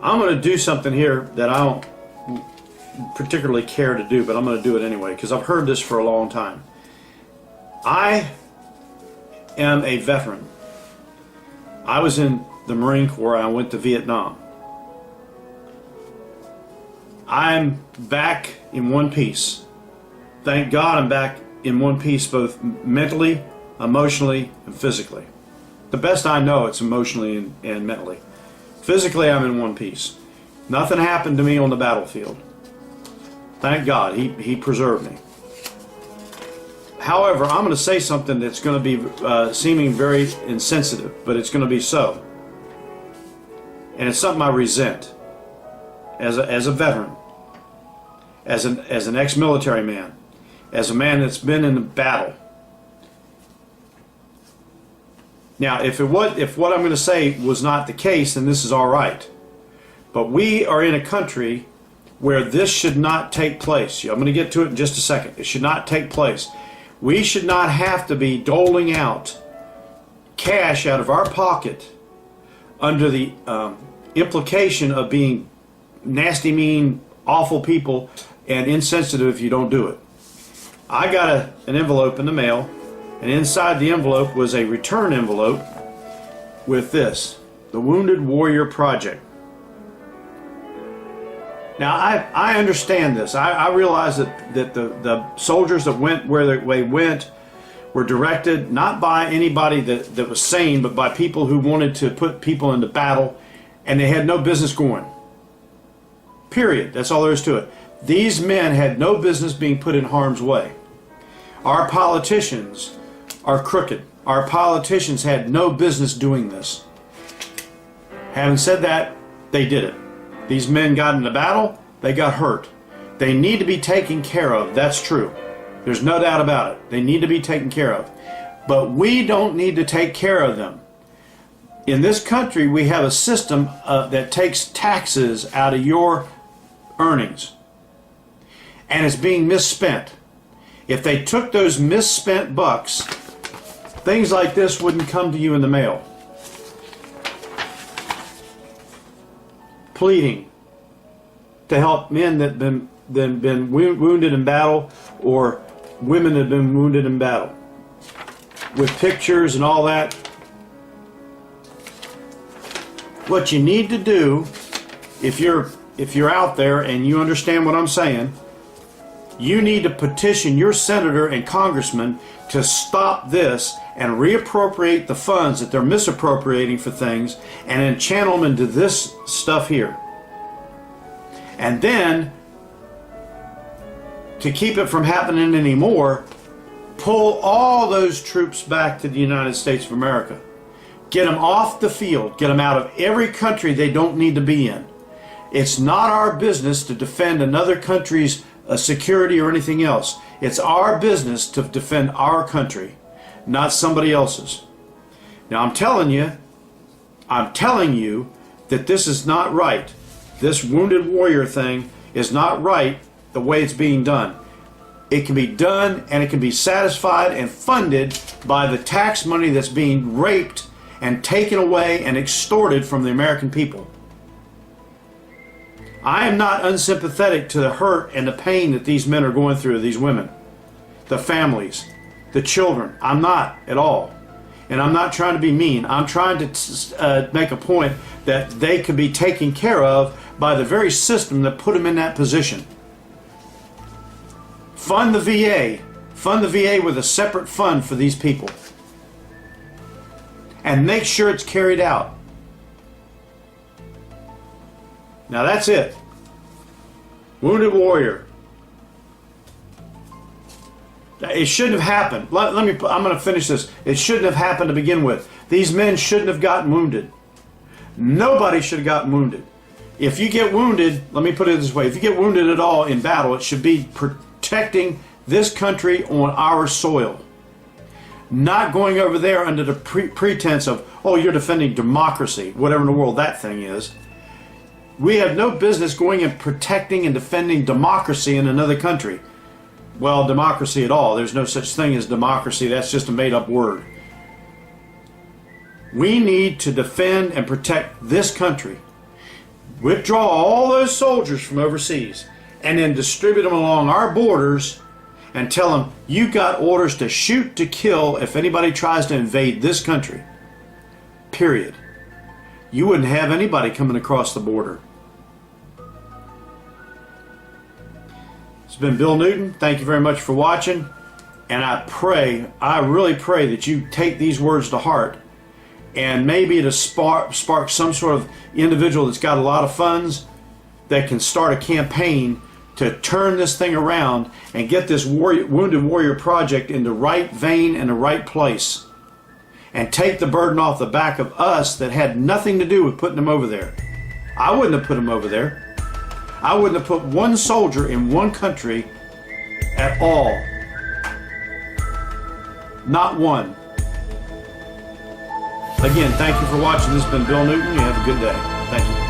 I'm going to do something here that I don't particularly care to do, but I'm going to do it anyway because I've heard this for a long time. I am a veteran. I was in the Marine Corps. I went to Vietnam. I'm back in one piece. Thank God I'm back in one piece, both mentally, emotionally, and physically. The best I know, it's emotionally and mentally. Physically, I'm in one piece. Nothing happened to me on the battlefield. Thank God, He preserved me. However, I'm going to say something that's going to be seeming very insensitive, but it's going to be so. And it's something I resent as a veteran, as an ex-military man, as a man that's been in the battle. Now, if what I'm going to say was not the case, then this is all right. But we are in a country where this should not take place. I'm going to get to it in just a second. It should not take place. We should not have to be doling out cash out of our pocket under the implication of being nasty, mean, awful people and insensitive if you don't do it. I got an envelope in the mail, and inside the envelope was a return envelope with this, the Wounded Warrior Project. Now, I understand this. I realize that the soldiers that went where they went were directed not by anybody that was sane, but by people who wanted to put people into battle, and they had no business going. Period. That's all there is to it. These men had no business being put in harm's way. Our politicians are crooked. Our politicians had no business doing this. Having said that, they did it. These men got into battle, they got hurt. They need to be taken care of, that's true. There's no doubt about it. They need to be taken care of. But we don't need to take care of them. In this country, we have a system that takes taxes out of your earnings. And it's being misspent. If they took those misspent bucks, things like this wouldn't come to you in the mail. Pleading to help men that have been wounded in battle, or women that have been wounded in battle, with pictures and all that. What you need to do, if you're out there and you understand what I'm saying, you need to petition your senator and congressman to stop this and reappropriate the funds that they're misappropriating for things, and then channel them into this stuff here. And then, to keep it from happening anymore, pull all those troops back to the United States of America. Get them off the field. Get them out of every country they don't need to be in. It's not our business to defend another country's security or anything else. It's our business to defend our country, not somebody else's. Now I'm telling you that this is not right. This Wounded Warrior thing is not right the way it's being done. It can be done, and it can be satisfied and funded by the tax money that's being raped and taken away and extorted from the American people. I am not unsympathetic to the hurt and the pain that these men are going through, these women, the families, the children. I'm not at all. And I'm not trying to be mean. I'm trying to make a point that they could be taken care of by the very system that put them in that position. Fund the VA. Fund the VA with a separate fund for these people. And make sure it's carried out. Now that's it. Wounded Warrior. It shouldn't have happened. I'm going to finish this. It shouldn't have happened to begin with. These men shouldn't have gotten wounded. Nobody should have gotten wounded. If you get wounded, let me put it this way, if you get wounded at all in battle, it should be protecting this country on our soil. Not going over there under the pretense of, oh, you're defending democracy, whatever in the world that thing is. We have no business going and protecting and defending democracy in another country. Well, democracy at all. There's no such thing as democracy. That's just a made-up word. We need to defend and protect this country. withdraw all those soldiers from overseas, and then distribute them along our borders and tell them, you got orders to shoot to kill if anybody tries to invade this country. Period. You wouldn't have anybody coming across the border. It's been Bill Newton. Thank you very much for watching. And I really pray that you take these words to heart, and maybe to spark some sort of individual that's got a lot of funds that can start a campaign to turn this thing around and get this Wounded Warrior Project in the right vein and the right place, and take the burden off the back of us that had nothing to do with putting them over there. I wouldn't have put them over there. I wouldn't have put one soldier in one country at all. Not one. Again, thank you for watching. This has been Bill Newton. You have a good day. Thank you.